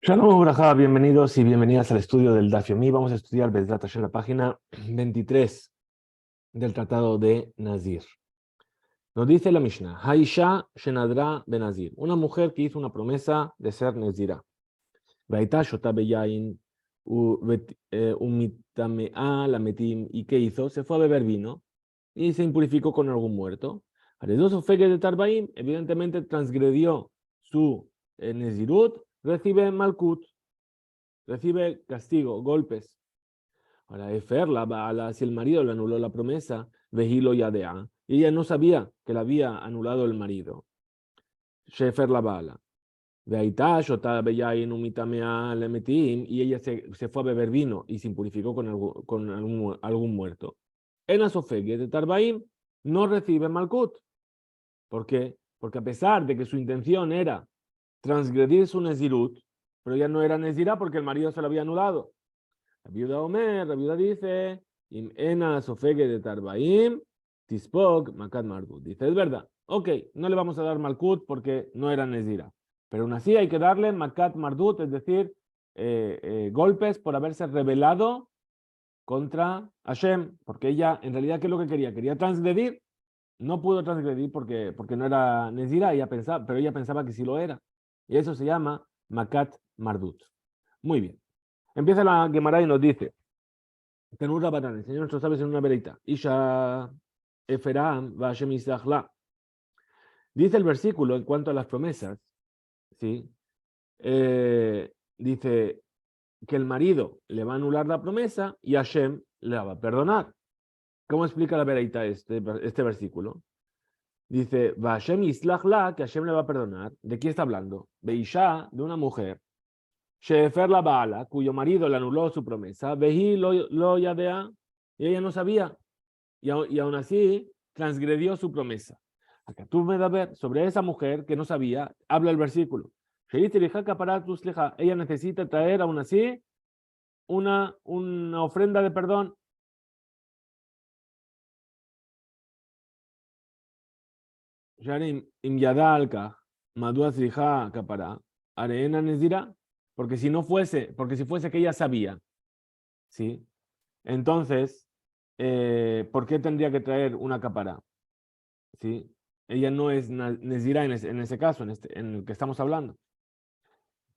Shalom Ubrajá, bienvenidos y bienvenidas al estudio del Daf Yomi. Vamos a estudiar Bezrat Hashem, la página 23 del Tratado de Nazir. Nos dice la Mishnah, Haisha Shenadra Benazir, una mujer que hizo una promesa de ser Nezira. Vaita Shota Beyain Umitamea Lametim, ¿y qué hizo? Se fue a beber vino y se impurificó con algún muerto. Aredoso Fegue de Tarbaim, evidentemente transgredió su Nezirut, recibe Malkut. Recibe castigo, golpes. Ahora, Efer, si el marido le anuló la promesa, Vejilo Yadea, y ella no sabía que le había anulado el marido. Shefer la bala. Veaitash, le metim, y ella se fue a beber vino y se impurificó con algún muerto. En Asofegue de Tarbaim no recibe Malkut. ¿Por qué? Porque a pesar de que su intención era transgredir su Nezirut, pero ya no era Nezirá porque el marido se lo había anulado. La viuda dice, Im ena sofegue de tarbaim, tispok makat mardut. Dice, es verdad, ok, no le vamos a dar malkut porque no era nezira, pero aún así hay que darle makat mardut, es decir, golpes por haberse rebelado contra Hashem, porque ella en realidad, ¿qué es lo que quería? Quería transgredir, no pudo transgredir porque no era nezira, pero ella pensaba que sí lo era, y eso se llama makat mardut. Muy bien. Empieza la Gemara y nos dice, Tenur Rabanán, el Señor nuestro sabe en una vereita. Isha Eferam va Hashem Yisachla. Dice el versículo en cuanto a las promesas, ¿sí? Dice que el marido le va a anular la promesa y Hashem le va a perdonar. ¿Cómo explica la vereita este versículo? Dice, va Hashem Yisachla, que Hashem le va a perdonar. ¿De quién está hablando? Beisha, de una mujer. Shefer la Baala, cuyo marido le anuló su promesa. Vehi lo yadea, y ella no sabía. Y aún así transgredió su promesa. Acá tú me das a ver sobre esa mujer que no sabía, habla el versículo. Ella necesita traer aún así una ofrenda de perdón. Porque si fuese que ella sabía, ¿sí? Entonces, ¿por qué tendría que traer una capará? ¿Sí? Ella no es Nezira en ese caso, en el que estamos hablando.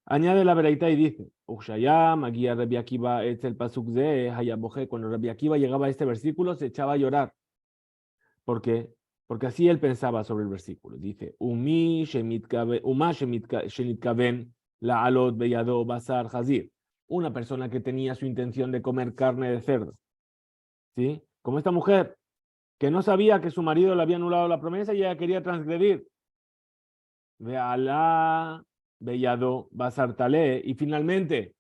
Añade la vereita y dice, Magia Rabbi Akiva el pasuk ze hayaboje. Cuando Rabbi Akiva llegaba a este versículo se echaba a llorar. ¿Por qué? Porque así él pensaba sobre el versículo. Dice, shenitkaven la alot beyado basar hazir. Una persona que tenía su intención de comer carne de cerdo. ¿Sí? Como esta mujer que no sabía que su marido le había anulado la promesa y ella quería transgredir. Veala Bellado Basartalé, y finalmente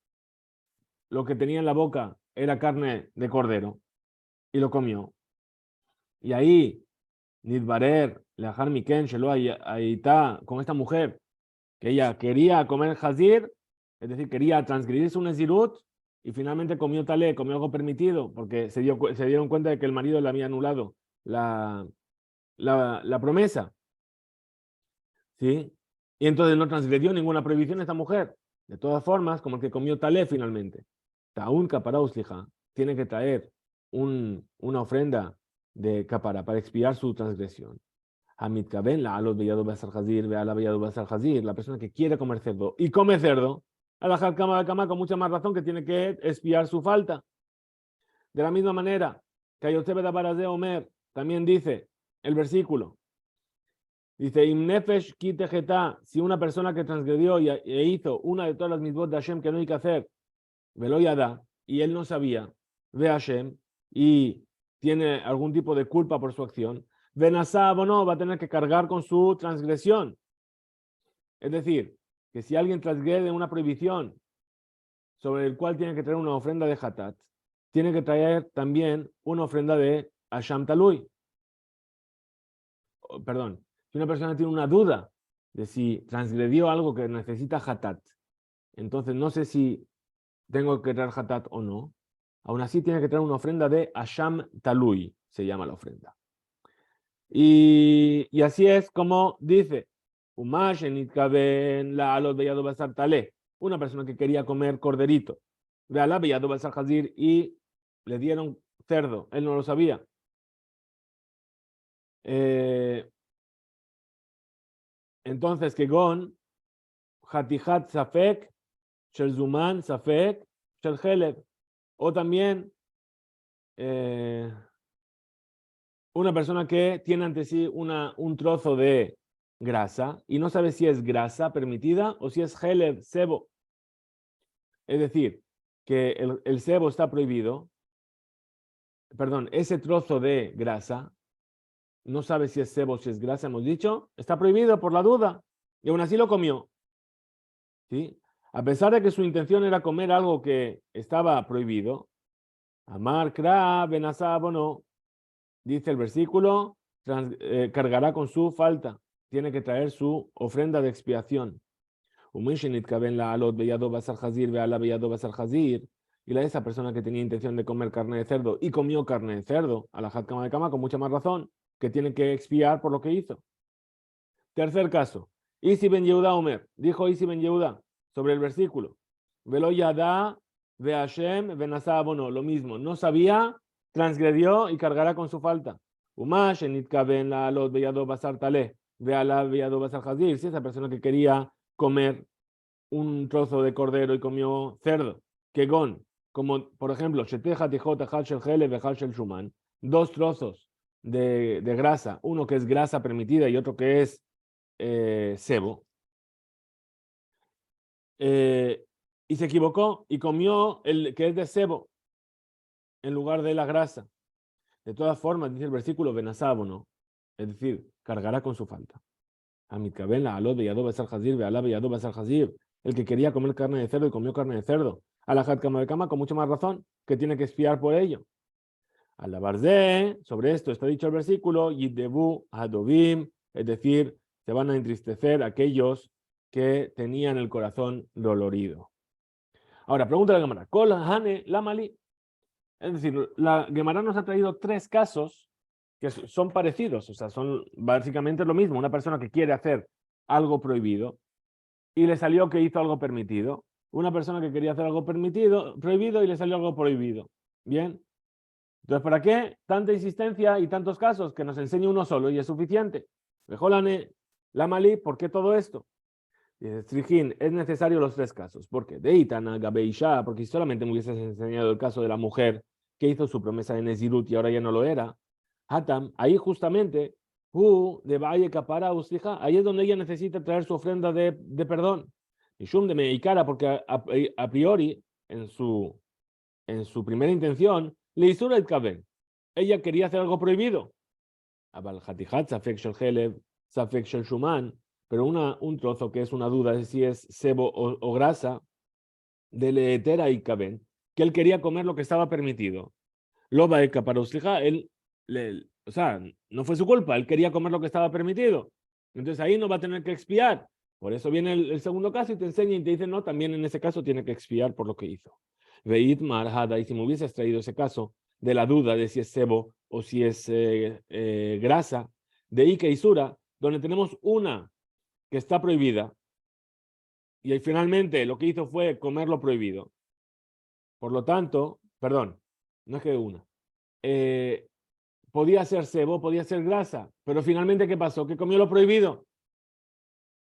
lo que tenía en la boca era carne de cordero y lo comió. Y ahí, Nidbarer, Lejar Miken, Shelo Aita, con esta mujer, que ella quería comer Hazir, es decir, quería transgredir su Nezirut, y finalmente comió talé, comió algo permitido, porque se dieron cuenta de que el marido le había anulado la promesa. ¿Sí? Y entonces no transgredió ninguna prohibición esta mujer. De todas formas, como el que comió talé finalmente. Taún capara uslija, tiene que traer una ofrenda de capara para expiar su transgresión. Hamid kaben la alot beyado basar hazir, ve ala beyado basar hazir, la persona que quiere comer cerdo y come cerdo, a la cama con mucha más razón que tiene que expiar su falta. De la misma manera, Kayotebe da Barazé Omer también dice el versículo. Dice, Imnefesh kitejeta, si una persona que transgredió e hizo una de todas las mitzvot de Hashem que no hay que hacer, velo yada, y él no sabía, ve Hashem, y tiene algún tipo de culpa por su acción, venasab o no, va a tener que cargar con su transgresión. Es decir, que si alguien transgrede una prohibición sobre el cual tiene que traer una ofrenda de hatat, tiene que traer también una ofrenda de Hasham Talui. Perdón, si una persona tiene una duda de si transgredió algo que necesita hatat, entonces no sé si tengo que traer hatat o no, aún así tiene que traer una ofrenda de Hasham Talui, se llama la ofrenda. Y así es como dice, la alot beyado basar talé. una persona que quería comer corderito, y le dieron cerdo, él no lo sabía. Entonces, que gon, hatihat safek, shel zuman safek, shel heleb. O también una persona que tiene ante sí un trozo de grasa y no sabe si es grasa permitida o si es heleb, sebo. Es decir, que el sebo está prohibido, perdón, ese trozo de grasa, no sabe si es sebo o si es grasa, hemos dicho, está prohibido por la duda y aún así lo comió. ¿Sí? A pesar de que su intención era comer algo que estaba prohibido, amar, kra, benasab o no, dice el versículo, cargará con su falta, tiene que traer su ofrenda de expiación. Y esa persona que tenía intención de comer carne de cerdo y comió carne de cerdo, a la cama de cama, con mucha más razón, que tiene que expiar por lo que hizo. Tercer caso, Isi ben Yehuda Omer, dijo Isi ben Yehuda sobre el versículo, Velo yada ve Hashem venasa abono, lo mismo, no sabía, transgredió y cargará con su falta. Umash enitkaben la alot beyado basar tale, ve ala beyado basar hazir, si esa persona que quería comer un trozo de cordero y comió cerdo, que gon, como por ejemplo, sheteja tijota hal shel hele ve hal shel shuman, dos trozos de grasa, uno que es grasa permitida y otro que es sebo, y se equivocó y comió el que es de sebo en lugar de la grasa. De todas formas, dice el versículo, benasábono, es decir, cargará con su falta. Amitkabela, aló, beyadó, basar jazir, bealá, beyadó, basar jazir. El que quería comer carne de cerdo y comió carne de cerdo. A la cama de cama, con mucha más razón, que tiene que espiar por ello. Al la barze, sobre esto está dicho el versículo, yiddebu hadovim, es decir, se van a entristecer aquellos que tenían el corazón dolorido. Ahora, pregunta la Gemara, ¿Kol hane lamali? Es decir, la Gemara nos ha traído tres casos que son parecidos, o sea, son básicamente lo mismo. Una persona que quiere hacer algo prohibido y le salió que hizo algo permitido. Una persona que quería hacer algo prohibido y le salió algo prohibido. Bien. Entonces, ¿para qué tanta insistencia y tantos casos? Que nos enseñe uno solo y es suficiente. Mejolane, la malí, ¿por qué todo esto? Dice Strijín, es necesario los tres casos. ¿Por qué? De Itana, Gabeisha, porque si solamente me hubieses enseñado el caso de la mujer que hizo su promesa de Nezirut y ahora ya no lo era. Hatam, ahí justamente, de Valle Capara Uslija, ahí es donde ella necesita traer su ofrenda de perdón. Y Shum de Meikara, porque a priori, en su primera intención, le hizo el Kaben. Ella quería hacer algo prohibido. Abal Hatihat, Safek Shel Heleb, Safek Shel Shuman, pero un trozo que es una duda de si es sebo o grasa, de leetera y Kaben, que él quería comer lo que estaba permitido. Loba de Kaparuslija, o sea, no fue su culpa, él quería comer lo que estaba permitido. Entonces ahí no va a tener que expiar. Por eso viene el segundo caso y te enseña y te dice, no, también en ese caso tiene que expiar por lo que hizo. Veit Marhada, y si me hubieses traído ese caso de la duda de si es sebo o si es grasa, de Ika y Sura, donde tenemos una que está prohibida y ahí finalmente lo que hizo fue comer lo prohibido. Por lo tanto, perdón, no es que una. Podía ser sebo, podía ser grasa, pero finalmente, ¿qué pasó? Que comió lo prohibido.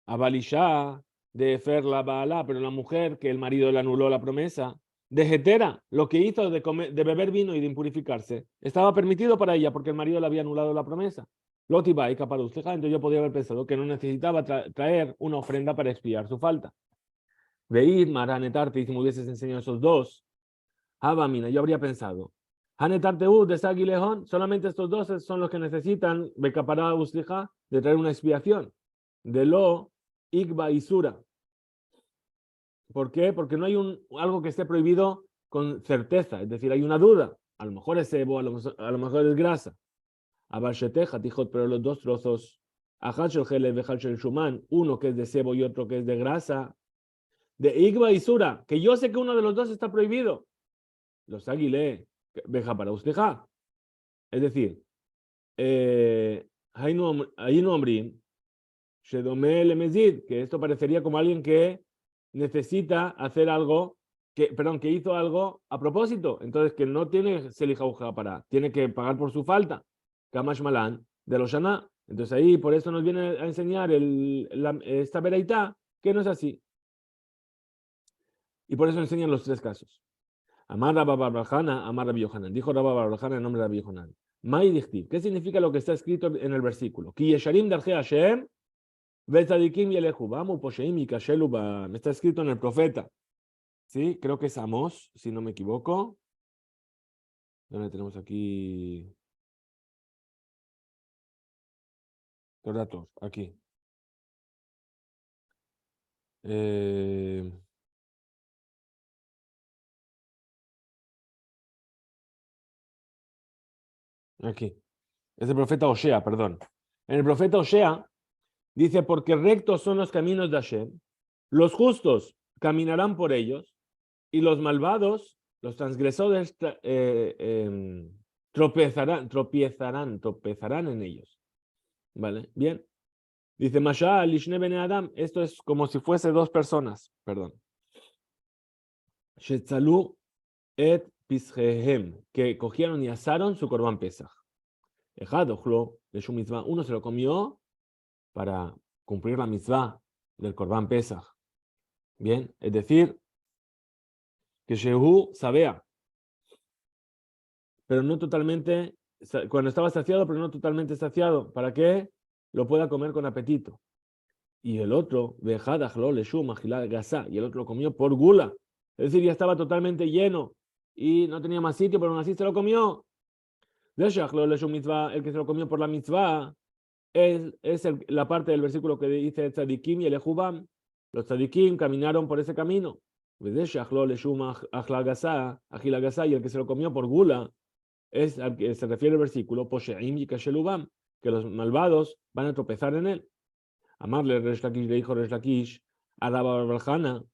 Abalishá, de Ferla Baalá, pero la mujer que el marido le anuló la promesa, de Hetera, lo que hizo de beber vino y de impurificarse, estaba permitido para ella porque el marido le había anulado la promesa. Lotiba y Caparusleja, entonces yo podría haber pensado que no necesitaba traer una ofrenda para expiar su falta. Veid, Maranetarte, y si me hubieses enseñado esos dos, Abamina, yo habría pensado, Hanetarteu de Sagilejón, solamente estos dos son los que necesitan, Becapará Uslija, de traer una expiación. De lo Igba y Sura. ¿Por qué? Porque no hay algo que esté prohibido con certeza, es decir, hay una duda. A lo mejor es sebo, a lo mejor es grasa. Abasheteja, tijot, pero los dos trozos, Ajachel Hele, Bejachel Shuman, uno que es de sebo y otro que es de grasa, de Igba y Sura, que yo sé que uno de los dos está prohibido. Los aguilé, beja para usted. Es decir, ahí no hombre, Shedome le mezid, que esto parecería como alguien que necesita hacer algo, que hizo algo a propósito. Entonces, que no tiene Selija para, tiene que pagar por su falta. Kamash Malan de los Shana. Entonces ahí, por eso nos viene a enseñar esta veraitá, que no es así. Y por eso enseñan los tres casos. Amar Rabba bar Barjana, Amar Rabbi Yohanan. Dijo Rabba bar Barjana en nombre de Rabbi Yohanan. Mai dichtiv. ¿Qué significa lo que está escrito en el versículo? Ki yesharim darje Hashem, vetzadikim yelechu bam uposheim yikashelu bam. Está escrito en el profeta. Sí, creo que es Amós, si no me equivoco. ¿Dónde tenemos aquí? Los datos, aquí. Aquí. Es el profeta Osea, perdón. En el profeta Osea dice, porque rectos son los caminos de Hashem, los justos caminarán por ellos, y los malvados, los transgresores, tropezarán en ellos. ¿Vale? Bien. Dice, Masha lishne bene Adam, esto es como si fuese dos personas, perdón. Shetzalu et pishehem, que cogieron y asaron su korban pesach. Uno se lo comió para cumplir la mitzvah del korban pesach. Bien, es decir, que Shehu sabea, pero no totalmente, cuando estaba saciado, pero no totalmente saciado, para que lo pueda comer con apetito. Y el otro, y el otro lo comió por gula, es decir, ya estaba totalmente lleno y no tenía más sitio, pero aún así se lo comió. El que se lo comió por la mitzvah es la parte del versículo que dice tzadikim y el ejubam. Los tzadikim caminaron por ese camino. Y el que se lo comió por gula es al que se refiere el versículo que los malvados van a tropezar en él. Amarle Resh Lakish le dijo Resh Lakish a Rabba Barjana,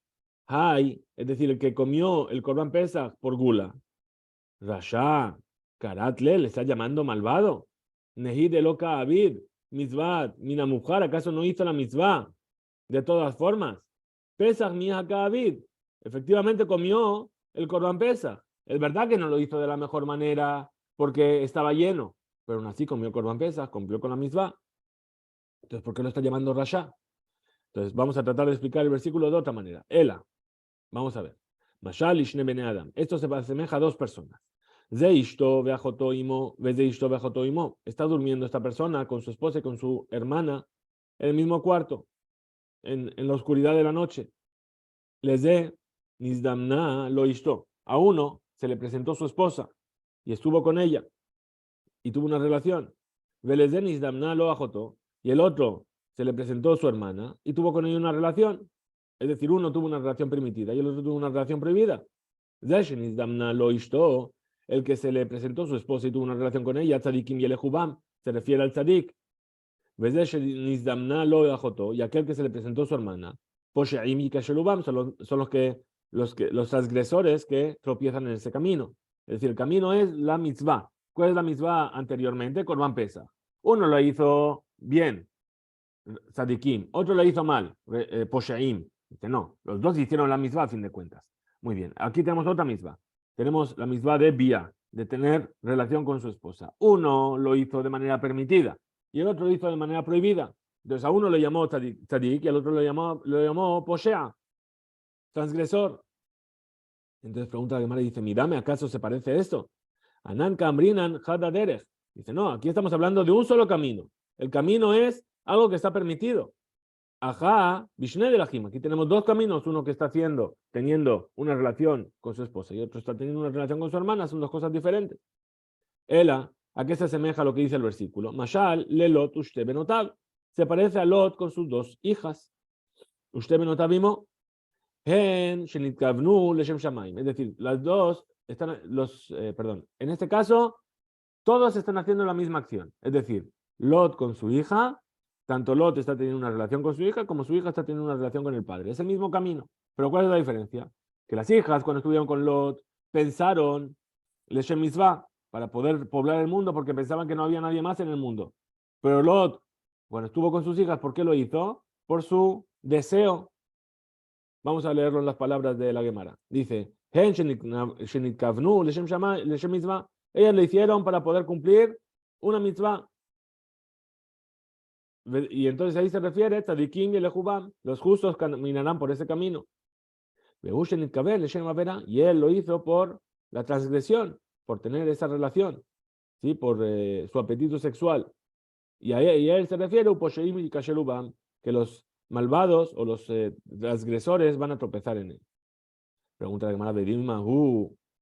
es decir, el que comió el korban pesach por gula. Rasha, Karatle, le está llamando malvado. Nehid Eloka Abid, Mitzvat, Minamujar, ¿acaso no hizo la mitzvah? De todas formas, Pesach Mihaka Abid, efectivamente comió el korban pesach. Es verdad que no lo hizo de la mejor manera porque estaba lleno, pero aún así comió el korban pesach, cumplió con la mitzvah. Entonces, ¿por qué lo está llamando Rasha? Entonces, vamos a tratar de explicar el versículo de otra manera. Ela, vamos a ver. Mashal Ishne Bene Adam. Esto se asemeja a dos personas. Está durmiendo esta persona con su esposa y con su hermana en el mismo cuarto, en la oscuridad de la noche. A uno se le presentó su esposa y estuvo con ella y tuvo una relación. Y el otro se le presentó su hermana y tuvo con ella una relación. Es decir, uno tuvo una relación permitida y el otro tuvo una relación prohibida. El que se le presentó su esposa y tuvo una relación con ella, tzadikim yelehubam, se refiere al tzadik. Y aquel que se le presentó su hermana, posheim yikashelubam, son los transgresores que tropiezan en ese camino. Es decir, el camino es la mitzvah. ¿Cuál es la mitzvah anteriormente? Korban Pesach. Uno lo hizo bien, tzadikim, otro lo hizo mal, posheim. Dice, no, los dos hicieron la mitzvah a fin de cuentas. Muy bien, aquí tenemos otra mitzvah. Tenemos la mitzvah de Bia, de tener relación con su esposa. Uno lo hizo de manera permitida y el otro lo hizo de manera prohibida. Entonces a uno le llamó tzadik y al otro lo llamó poshea, transgresor. Entonces pregunta la Gemara y dice, mírame, ¿acaso se parece esto? Anan kamrinan hadaderech. Dice, no, aquí estamos hablando de un solo camino. El camino es algo que está permitido. Ajá, Vishne de la Jima. Aquí tenemos dos caminos, uno que está teniendo una relación con su esposa y otro está teniendo una relación con su hermana, son dos cosas diferentes. Ela, ¿a qué se asemeja lo que dice el versículo? Mashal, lelot, ushte benotav. Se parece a Lot con sus dos hijas. Ushte benotavimo, hen, shenitkavnu, leshem shamaim. Es decir, las dos están, en este caso, todos están haciendo la misma acción. Es decir, Lot con su hija, tanto Lot está teniendo una relación con su hija como su hija está teniendo una relación con el padre. Es el mismo camino. Pero ¿cuál es la diferencia? Que las hijas, cuando estuvieron con Lot, pensaron Leshem Mitzvah para poder poblar el mundo porque pensaban que no había nadie más en el mundo. Pero Lot, cuando estuvo con sus hijas, ¿por qué lo hizo? Por su deseo. Vamos a leerlo en las palabras de la Gemara. Dice, ellas le hicieron para poder cumplir una mitzvah. Y entonces ahí se refiere, tzadikim y lejubam, los justos caminarán por ese camino. Y él lo hizo por la transgresión, por tener esa relación, ¿sí? Por su apetito sexual. Y a él se refiere, que los malvados o los transgresores van a tropezar en él. Pregunta la Gemara,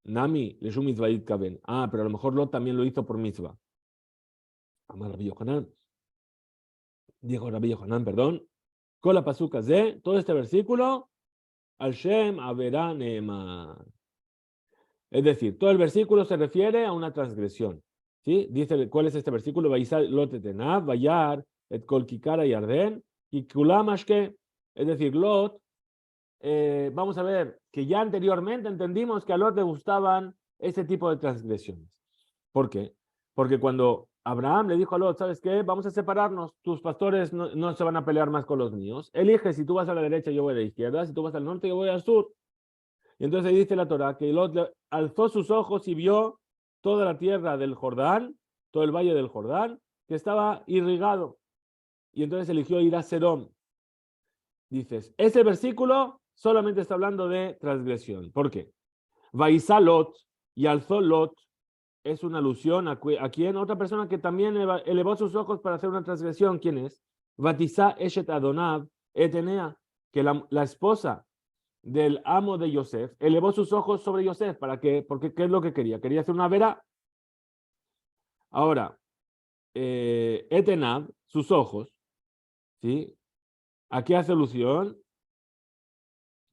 Nami, pero a lo mejor Lot también lo hizo por mitzvah. Amar Rabbi Yohanan. Dijo Rabbi Yohanan, perdón. Con la pasucas de todo este versículo, al Shem Averá Neemar. Es decir, todo el versículo se refiere a una transgresión. ¿Sí? Dice, ¿cuál es este versículo? Lot etenav, vayar, et kol kikara yarden, y kulamashke. Es decir, Lot, vamos a ver, que ya anteriormente entendimos que a Lot le gustaban ese tipo de transgresiones. ¿Por qué? Porque cuando Abraham le dijo a Lot, ¿sabes qué? Vamos a separarnos, tus pastores no se van a pelear más con los míos. Elige, si tú vas a la derecha, yo voy a la izquierda, si tú vas al norte, yo voy al sur. Y entonces ahí dice la Torá que Lot alzó sus ojos y vio toda la tierra del Jordán, todo el valle del Jordán, que estaba irrigado. Y entonces eligió ir a Sedom. Dices, ese versículo solamente está hablando de transgresión. ¿Por qué? Vaisá Lot, y alzó Lot, es una alusión a quién, otra persona que también elevó sus ojos para hacer una transgresión. ¿Quién es? Vatisá Eshet Adonav Etenea, que la esposa del amo de Yosef elevó sus ojos sobre Yosef. ¿Para qué? Porque ¿qué es lo que quería? Quería hacer una vera. Ahora, Etenab, sus ojos, ¿sí? ¿A qué hace alusión?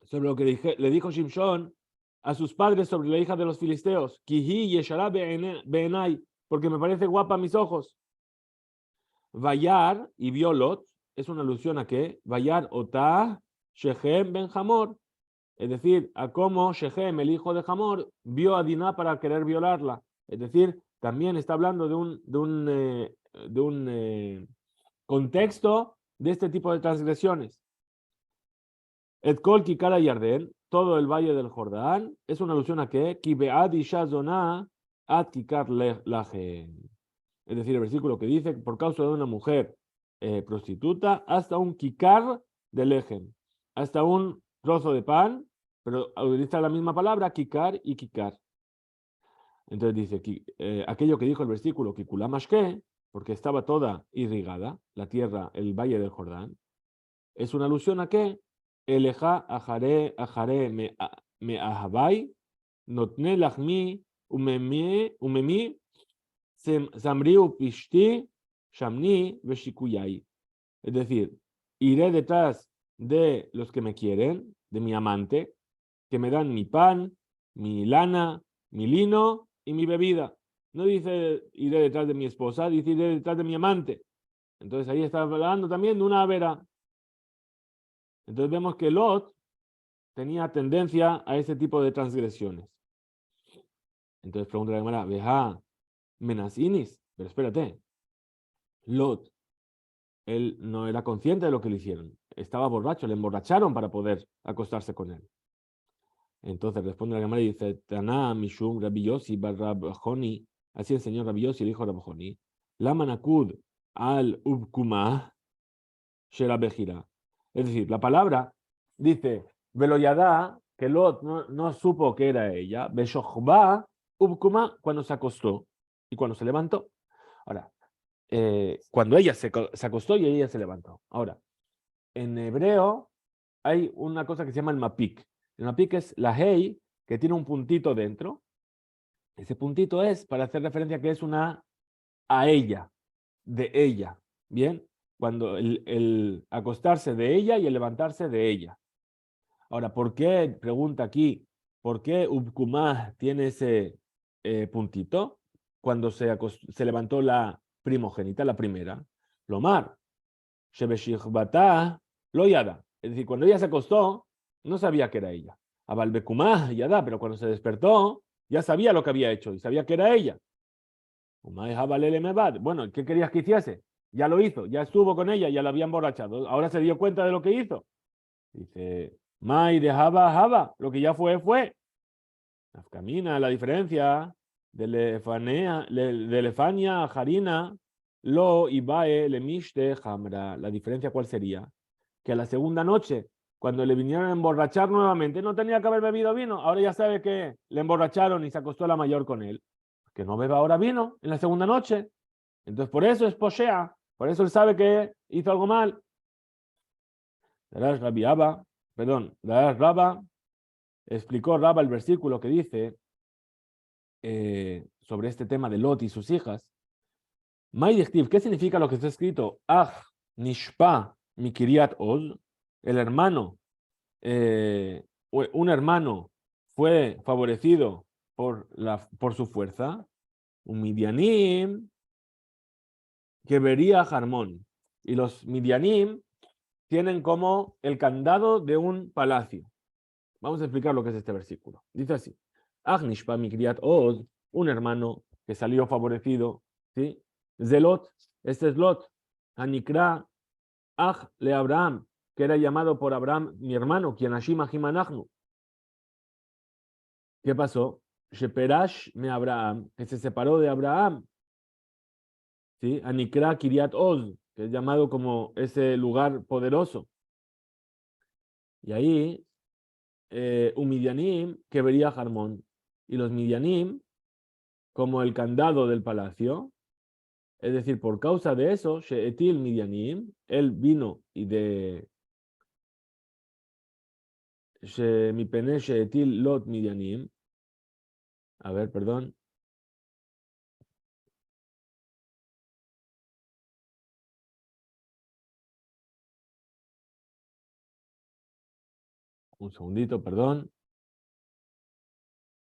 Sobre lo que le dijo Shimshon a sus padres sobre la hija de los filisteos. Kihi yeshara be'enai, porque me parece guapa a mis ojos. Vayar y vio Lot, es una alusión a qué? Vayar otah Shechem ben Hamor. Es decir, a cómo Shechem, el hijo de Hamor, vio a Dinah para querer violarla. Es decir, también está hablando de un contexto de este tipo de transgresiones. Et kol kikara Yarden, todo el valle del Jordán, es una alusión a qué? Ki be'ad isha zonah ad kikar lahem. Es decir, el versículo que dice, por causa de una mujer prostituta, hasta un kikar de lejem, hasta un trozo de pan, pero utiliza la misma palabra, kikar y kikar. Entonces dice, aquello que dijo el versículo, kikulamashke, porque estaba toda irrigada, la tierra, el valle del Jordán, es una alusión a qué? Eleja ajare me ahabai, notne lachmi umemi samriu pishti shamni veshikuyai. Es decir, iré detrás de los que me quieren, de mi amante, que me dan mi pan, mi lana, mi lino y mi bebida. No dice iré detrás de mi esposa, dice iré detrás de mi amante. Entonces ahí está hablando también de una avera. Entonces vemos que Lot tenía tendencia a ese tipo de transgresiones. Entonces pregunta la Gemara, veja, menasinis, pero espérate, Lot, él no era consciente de lo que le hicieron, estaba borracho, le emborracharon para poder acostarse con él. Entonces responde la Gemara y dice, Taná Mishum Rabbi Yossi bar Rabjoni, así enseñó Rabbi Yossi, el hijo de Rabjoni, la manakud al ubkumah sherabejira. Es decir, la palabra dice, veloyadá, que Lot no supo que era ella, beshochba ubkumah, cuando se acostó y cuando se levantó. Ahora, cuando ella se acostó y ella se levantó. Ahora, en hebreo hay una cosa que se llama el mapik. El mapik es la hey que tiene un puntito dentro. Ese puntito es para hacer referencia a que es una a ella, de ella. Bien, cuando el acostarse de ella y el levantarse de ella. Ahora, ¿por qué? Pregunta aquí, ¿por qué Ubkumah tiene ese puntito? Cuando se levantó la primogénita, la primera. Lomar, Shebeshichbatah, lo yada. Es decir, cuando ella se acostó, no sabía que era ella. Abalbekumah, yada, pero cuando se despertó, ya sabía lo que había hecho y sabía que era ella. Bueno, ¿qué querías que hiciese? Ya lo hizo, ya estuvo con ella, ya la había emborrachado. Ahora se dio cuenta de lo que hizo. Dice, Mai de Haba, lo que ya fue. Nafkamina, la diferencia de Lefania, Harina, Lo, Ibae, Lemishte, Hamra. La diferencia, ¿cuál sería? Que a la segunda noche, cuando le vinieron a emborrachar nuevamente, no tenía que haber bebido vino. Ahora ya sabe que le emborracharon y se acostó la mayor con él. Que no beba ahora vino en la segunda noche. Entonces, por eso es poshea. Por eso él sabe que hizo algo mal. Rabba, explicó Rabba el versículo que dice sobre este tema de Lot y sus hijas. ¿Qué significa lo que está escrito? Nishpa Mikiriat Oz, el hermano, un hermano fue favorecido por su fuerza. Un Midianim que vería Jarmón. Y los Midianim tienen como el candado de un palacio. Vamos a explicar lo que es este versículo. Dice así: Nishpa Mikiriat Oz, un hermano que salió favorecido, ¿sí? Zelot, este es Lot. Anikra, le Abraham, que era llamado por Abraham, mi hermano, quien Ashima Himanachnu. ¿Qué pasó? Sheperash me Abraham, que se separó de Abraham. ¿Sí? Anikra Kiriat Oz, que es llamado como ese lugar poderoso. Y ahí, un Midianim que vería Jarmón. Y los Midianim, como el candado del palacio. Es decir, por causa de eso, Sheetil Midianim, él vino y de mi pene Sheetil Lot Midianim. A ver, perdón. Un segundito, perdón.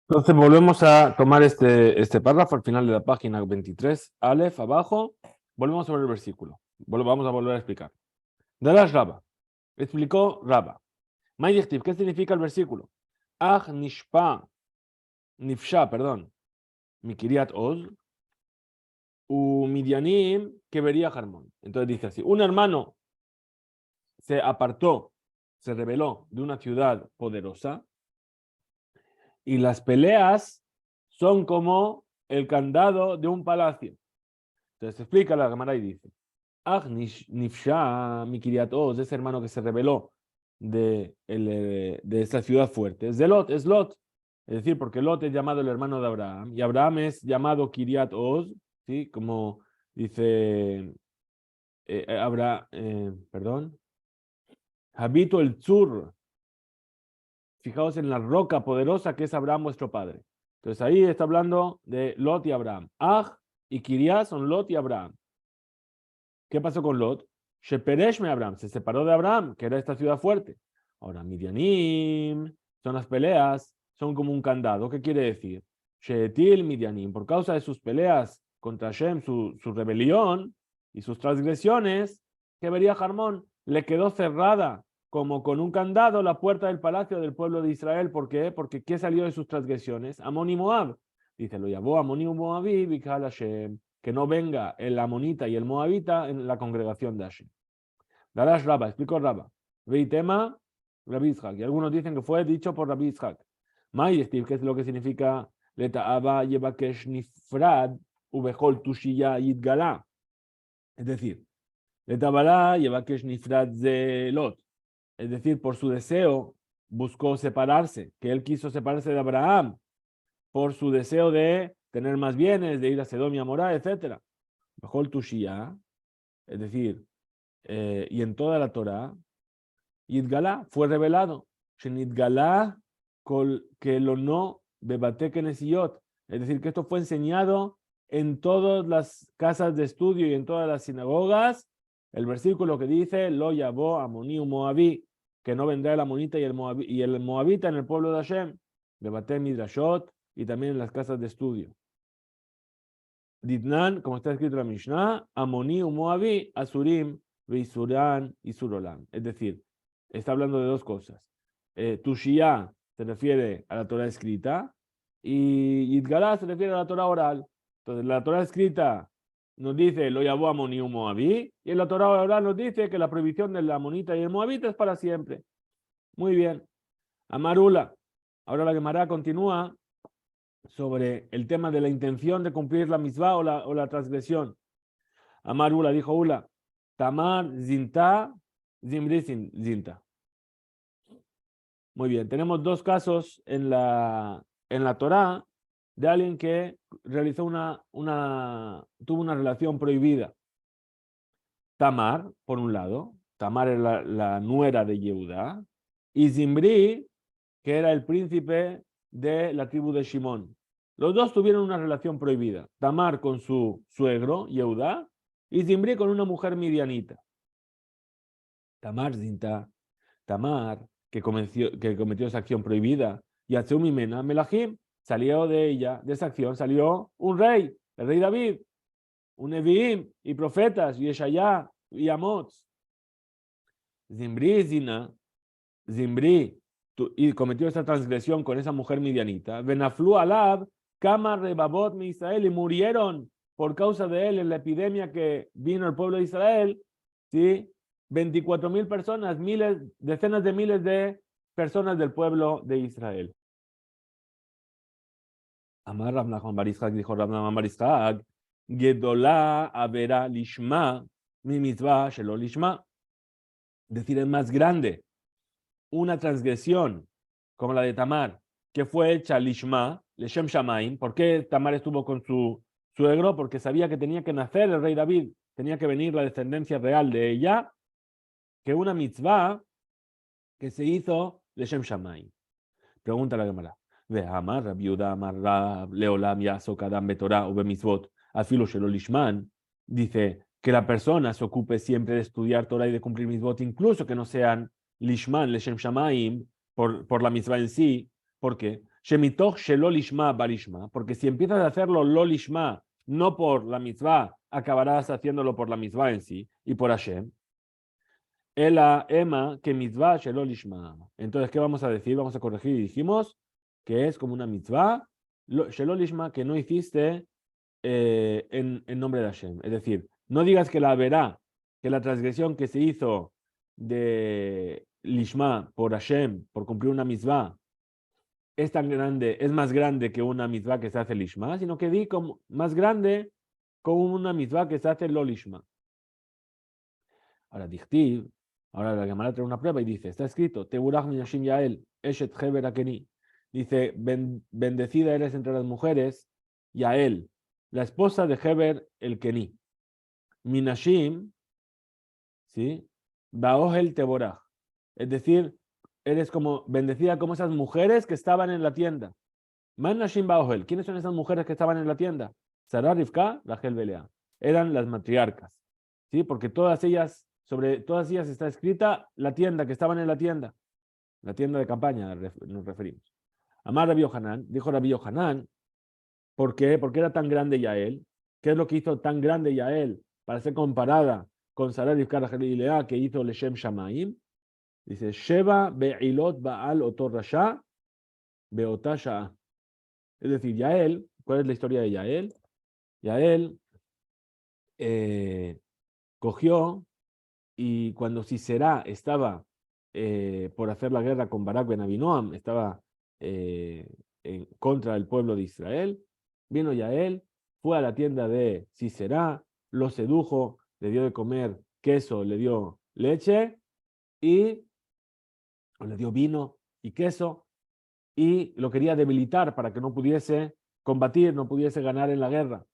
Entonces volvemos a tomar este párrafo al final de la página 23, Aleph, abajo. Volvemos sobre el versículo. Vamos a volver a explicar. Darash Rabba. Explicó Rabba. ¿Qué significa el versículo? Nifsha, perdón. Mikiriat Oz. Midianim que vería Jarmón. Entonces dice así: un hermano se apartó, se rebeló de una ciudad poderosa y las peleas son como el candado de un palacio. Entonces explica la Gemara y dice: Nifsha Mikiriat Oz, ese hermano que se rebeló de esta ciudad fuerte, es de Lot, es Lot. Es decir, porque Lot es llamado el hermano de Abraham y Abraham es llamado Kiriat Oz, ¿sí? Como dice perdón, habito el Tzur. Fijaos en la roca poderosa que es Abraham, vuestro padre. Entonces ahí está hablando de Lot y Abraham. Y Kiriá son Lot y Abraham. ¿Qué pasó con Lot? Sheperesh me Abraham, se separó de Abraham, que era esta ciudad fuerte. Ahora, Midianim, son las peleas, son como un candado. ¿Qué quiere decir? Sheetil Midianim, por causa de sus peleas contra Hashem, su rebelión y sus transgresiones, que vería Jarmón, le quedó cerrada como con un candado la puerta del palacio del pueblo de Israel. ¿Por qué? Porque ¿qué salió de sus transgresiones? Amón y Moab. Dice, lo llamó Amón y Moabí, Bikal Hashem, que no venga el amonita y el moabita en la congregación de Hashem. Darash Rabba, explicó Rabba. Veitema, Rabbi Yitzhak. Y algunos dicen que fue dicho por Rabbi Yitzhak. Mayestiv, que es lo que significa Leta'aba Yebakesh Nifrad Ubehol Tushiya Yidgala. Es decir, Leta'abala Yebakesh Nifrad Zelot. Es decir, por su deseo buscó separarse, que él quiso separarse de Abraham, por su deseo de tener más bienes, de ir a Sedom y Amorá, etc. Behol Tushiya, es decir, y en toda la Torah, Yidgalá fue revelado. Shenidgalá que lo no bebate kenesiyot. Es decir, que esto fue enseñado en todas las casas de estudio y en todas las sinagogas. El versículo que dice, lo llamó Amoní Moabí, que no vendrá el amonita y el moabita en el pueblo de Hashem. Bebate midrashot y también en las casas de estudio. Ditnan, como está escrito en la Mishnah, Amoní Moabí, Asurim, Beisurán y Surolam. Es decir, está hablando de dos cosas. Tushia se refiere a la Torah escrita y Yidgalá se refiere a la Torah oral. Entonces, la Torah escrita nos dice lo llamó Amoní Moabí y en la Torah oral nos dice que la prohibición del amonita y el moabita es para siempre. Muy bien. Amarula. Ahora la Gemara continúa sobre el tema de la intención de cumplir la misvá o la transgresión. Amarula, dijo Ula, Tamar zinta, Zimri zinta. Muy bien, tenemos dos casos en la Torá de alguien que realizó tuvo una relación prohibida. Tamar, por un lado, Tamar era la nuera de Yehudá, y Zimri, que era el príncipe de la tribu de Shimón. Los dos tuvieron una relación prohibida. Tamar con su suegro, Yehudá, y Zimri con una mujer midianita. Tamar zinta, Tamar, que cometió esa acción prohibida, y Mimena, Melahim, salió de ella, de esa acción, salió un rey, el rey David, un Neviim y profetas, y Yeshayá y Amoz. Zimri zina, Zimri, y cometió esa transgresión con esa mujer midianita. Benaflu alab, Kama rebabot mi Israel, y murieron por causa de él en la epidemia que vino al pueblo de Israel, ¿sí? 24,000 personas, decenas de miles de personas del pueblo de Israel. Amar Rav Nachman bar Yitzhak, dijo Rav Nachman bar Yitzhak, Gedolá avera lishma, mi mitzvah shelo lishma. Es decir, es más grande una transgresión como la de Tamar, que fue hecha lishma, leshem shamaim. ¿Por qué Tamar estuvo con su suegro? Porque sabía que tenía que nacer el rey David, tenía que venir la descendencia real de ella, que una mitzvah que se hizo leshem shamaim. Pregunta la Gemara. Ve'amar Rabbi Yehuda amar Rab leolam yasok adam betorah u bemitzvot afilo shelo lishman. Dice que la persona se ocupe siempre de estudiar Torah y de cumplir mitzvot, incluso que no sean lishman, leshem shamaim, por la mitzvah en sí. ¿Por qué? Shemitoch shelo lishma barishma. Porque si empiezas a hacerlo lo lishma, no por la mitzvah, acabarás haciéndolo por la mitzvah en sí y por Hashem. Ela ema que mitzvah shelo lishma. Entonces, ¿qué vamos a decir? Vamos a corregir. Y dijimos que es como una mitzvah shelo lishma que no hiciste en nombre de Hashem. Es decir, no digas que la verá, que la transgresión que se hizo de lishma por Hashem, por cumplir una mitzvah, es tan grande, es más grande que una mitzvah que se hace lishma, sino que di como más grande como una mitzvah que se hace lo lishma. Ahora, dichtiv. Ahora la Gemara trae una prueba y dice, está escrito, Teburach minashim yael, eshet heber akeni. Dice, bendecida eres entre las mujeres, Yael, la esposa de Heber el Keni. Minashim, ¿sí? Baohel Teborach. Es decir, eres como bendecida como esas mujeres que estaban en la tienda. Manashim Baohel. ¿Quiénes son esas mujeres que estaban en la tienda? Sarah, Rivka, Rachel, Belea. Eran las matriarcas, ¿sí? Porque sobre todas ellas está escrita la tienda, que estaban en la tienda de campaña, nos referimos. Amar Rabbi Yohanan, dijo Rabbi Yohanan, ¿por qué? Porque era tan grande Yael. ¿Qué es lo que hizo tan grande Yael para ser comparada con Sarah, Rivka, Rachel y Lea que hizo Leshem Shamaim? Dice, Sheba be'ilot ba'al otor rasha be'otá sha'a. Es decir, Yael, ¿cuál es la historia de Yael? Yael cogió y cuando Sisera estaba por hacer la guerra con Barak ben Abinoam, estaba en contra del pueblo de Israel, vino Yael, fue a la tienda de Sisera, lo sedujo, le dio de comer queso, le dio leche y le dio vino y queso y lo quería debilitar para que no pudiese combatir, no pudiese ganar en la guerra.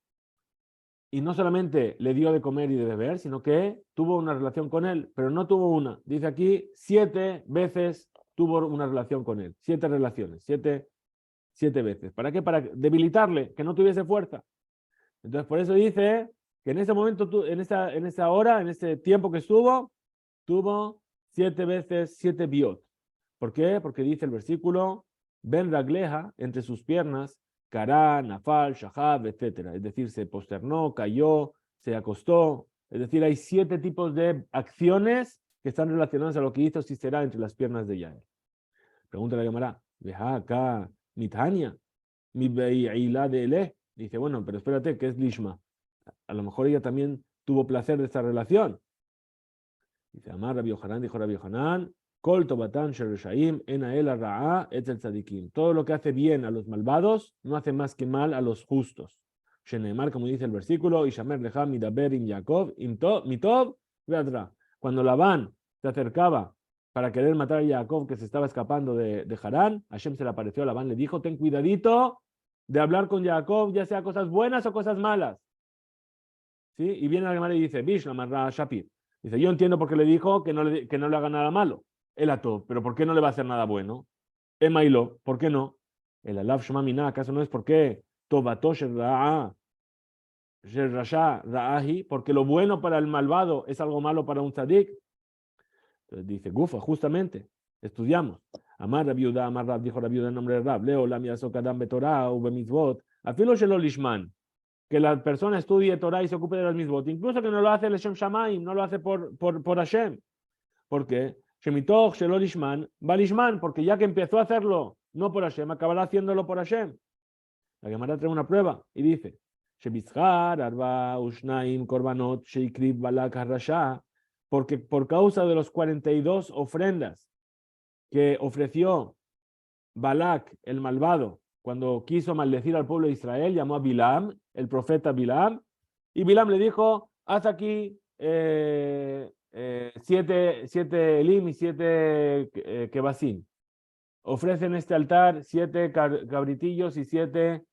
Y no solamente le dio de comer y de beber, sino que tuvo una relación con él, pero no tuvo una. Dice aquí, 7 veces tuvo una relación con él. 7 relaciones, 7 veces. ¿Para qué? Para debilitarle, que no tuviese fuerza. Entonces, por eso dice que en ese momento, en esa hora, en ese tiempo que estuvo, tuvo 7 veces 7 biot. ¿Por qué? Porque dice el versículo, Ben Ragleja, entre sus piernas, Kará, Nafal, Shahab, etc. Es decir, se posternó, cayó, se acostó. Es decir, hay 7 tipos de acciones que están relacionadas a lo que hizo Sisera entre las piernas de Yael. Pregunta la Gemara, deja acá, Nitania, mi beila de Ele. Dice, bueno, pero espérate, ¿qué es Lishma? A lo mejor ella también tuvo placer de esta relación. Dice, Amar Rabbi Yohanan, dijo Rabbi Yohanan, Kol tobatan shel reshaim ena el ra'a etzel tzadikim. Todo lo que hace bien a los malvados no hace más que mal a los justos. Sheneemar, como dice el versículo, Ishamer lecha midaber im Yaakov mitov veadra. Cuando Labán se acercaba para querer matar a Jacob, que se estaba escapando de Harán, Hashem se le apareció a Labán, le dijo, ten cuidadito de hablar con Jacob, ya sea cosas buenas o cosas malas. ¿Sí? Y viene la Gemara y dice, Bish, la Shapir. Dice, yo entiendo por qué le dijo que no le haga nada malo. El Atov, pero ¿por qué no le va a hacer nada bueno? Emailo, ¿por qué no? El Alav Shemamina, ¿acaso no es porque Tobato Sherra'a, Sherrasha Ra'ahi? Porque lo bueno para el malvado es algo malo para un tzadik. Entonces dice, Gufa, justamente, estudiamos. Amar Rabiuda, Amar Rab, dijo Rabiuda en nombre de Rab, Leo, la miasokadam betorah, ube mitzvot, afilo shelo lishman, que la persona estudie Torah y se ocupe de las mitzvot, incluso que no lo hace el Shem Shamaim, no lo hace por Hashem. ¿Por qué? Shemitoch shelo lishman, va lishman, porque ya que empezó a hacerlo no por Hashem, acabará haciéndolo por Hashem. La Gemara trae una prueba y dice, Shebizhar, Arba, Ushnaim, Korbanot, Sheikrib, Balak, Harrasha, porque por causa de los 42 ofrendas que ofreció Balak, el malvado, cuando quiso maldecir al pueblo de Israel, llamó a Bilam, el profeta Bilam, y Bilam le dijo, haz aquí 7 elim y 7 kebasim. Ofrece en este altar 7 cabritillos y 7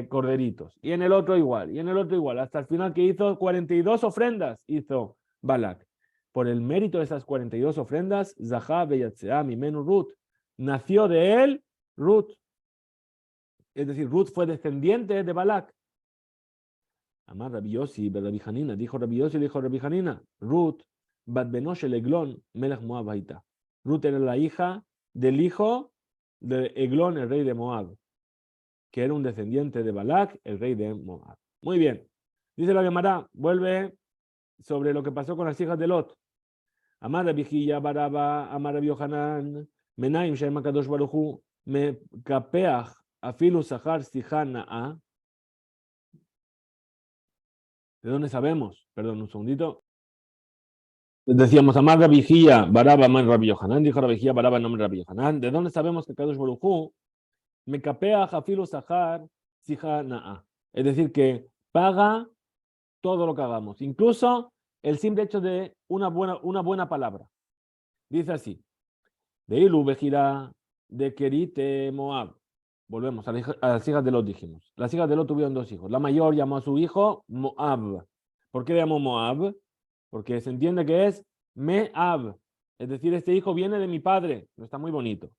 corderitos. Y en el otro igual, y en el otro igual. Hasta el final que hizo 42 ofrendas, hizo Balak. Por el mérito de esas 42 ofrendas, Zahá beyatzea mimenu Ruth. Nació de él Ruth. Es decir, Ruth fue descendiente de Balak. Amar Rabbi Yossi, Rabbi Hanina, dijo Rabbi Yossi, dijo Rabbi Hanina, Ruth, bat benosh el Eglon, melech Moab haita. Ruth era la hija del hijo de Eglón, el rey de Moab, que era un descendiente de Balak, el rey de Moab. Muy bien. Dice la Gemara, vuelve sobre lo que pasó con las hijas de Lot. Amar Rabbi Hilla Baraba, Amar Rabbi Yohanan, Menaim Shem HaKadosh Baruch Hu, Mekapeach Afilu Sachar Sichana'a. ¿De dónde sabemos? Perdón, un segundito. Decíamos, Amar Rabbi Hilla Baraba, Amar Rabbi Yohanan, dijo Rabbi Hilla Baraba en nombre de Rabbi Yohanan. ¿De dónde sabemos que Kadosh Baruch Hu Mekapeach Afilu Sachar Sichana'a? Es decir, que paga todo lo que hagamos, incluso el simple hecho de una buena palabra. Dice así, de Ilu Bejira de Kerite Moab. Volvemos a las hijas de Lot, dijimos. Las hijas de Lot tuvieron 2 hijos. La mayor llamó a su hijo Moab. ¿Por qué le llamó Moab? Porque se entiende que es Meab. Es decir, este hijo viene de mi padre. No está muy bonito.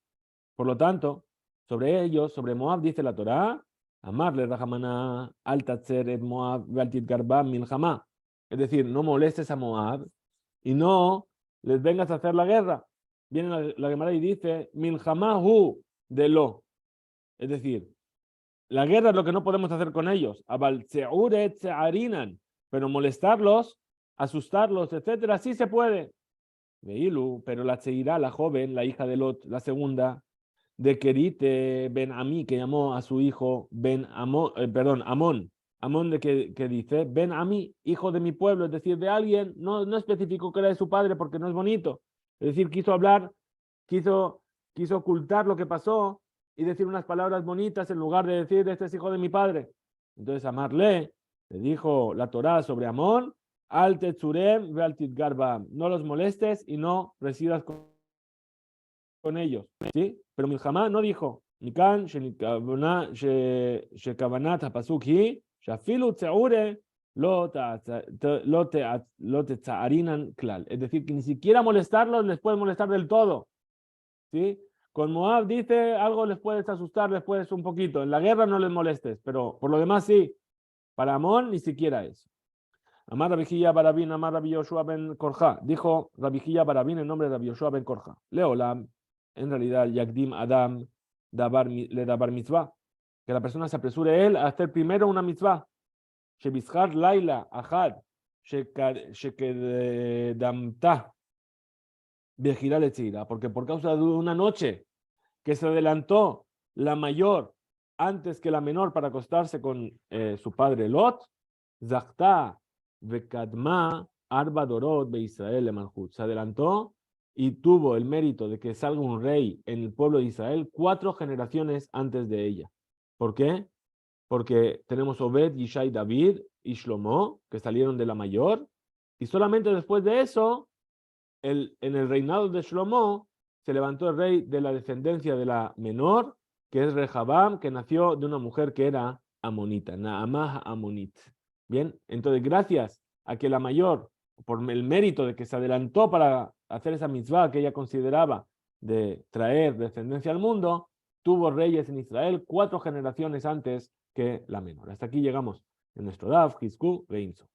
Por lo tanto, sobre ellos, sobre Moab, dice la Torá, amarle Rahamana al Tatzer et Moab Valtit Garba Milhamá. Es decir, no molestes a Moab y no les vengas a hacer la guerra. Viene la Gemara y dice, Milhamá hu de lo. Es decir, la guerra es lo que no podemos hacer con ellos. Pero molestarlos, asustarlos, etcétera, sí se puede. Pero la Tseirá, la joven, la hija de Lot, la segunda, de Kerite Ben Ami, que llamó a su hijo Amón. Amón que dice, Ben Ami, hijo de mi pueblo, es decir, de alguien, no especificó que era de su padre porque no es bonito. Es decir, quiso ocultar lo que pasó y decir unas palabras bonitas en lugar de decir, este es hijo de mi padre. Entonces Amarle le dijo la Torá sobre Amón, Al tetzurem ve al titgarba, no los molestes y no residas con ellos, ¿sí? Pero Milhamá no dijo, Mikan shekavanat hapasuk hi, shafilu tzeure lo tetzarinan klal. Es decir, que ni siquiera molestarlos les puede molestar del todo, ¿sí? Con Moab dice algo les puedes asustar, les puedes un poquito. En la guerra no les molestes, pero por lo demás sí. Para Amón ni siquiera eso. Amar Rabbi Hilla Barabín, Amar Rabbi Yoshua ben Korja. Dijo Rabbi Hilla Barabín en nombre de Rabbi Yoshua ben Korja. Leolam, en realidad, Yagdim Adam le dabar mitzvah. Que la persona se apresure él a hacer primero una mitzvah. Shebizhar Laila Ahad Shekedamta Bejira Letzira. Porque por causa de una noche que se adelantó la mayor antes que la menor para acostarse con su padre Lot, Zachta Vekadma Arba Dorot Be Israel Lemalchut. Se adelantó y tuvo el mérito de que salga un rey en el pueblo de Israel 4 generaciones antes de ella. ¿Por qué? Porque tenemos Obed, Yishai, David y Shlomo, que salieron de la mayor, y solamente después de eso, en el reinado de Shlomo, se levantó el rey de la descendencia de la menor, que es Rehabam, que nació de una mujer que era amonita, Naamah Amonit. Bien, entonces gracias a que la mayor, por el mérito de que se adelantó para hacer esa mitzvah que ella consideraba de traer descendencia al mundo, tuvo reyes en Israel 4 generaciones antes que la menor. Hasta aquí llegamos en nuestro Daf, Hizku, Reinso.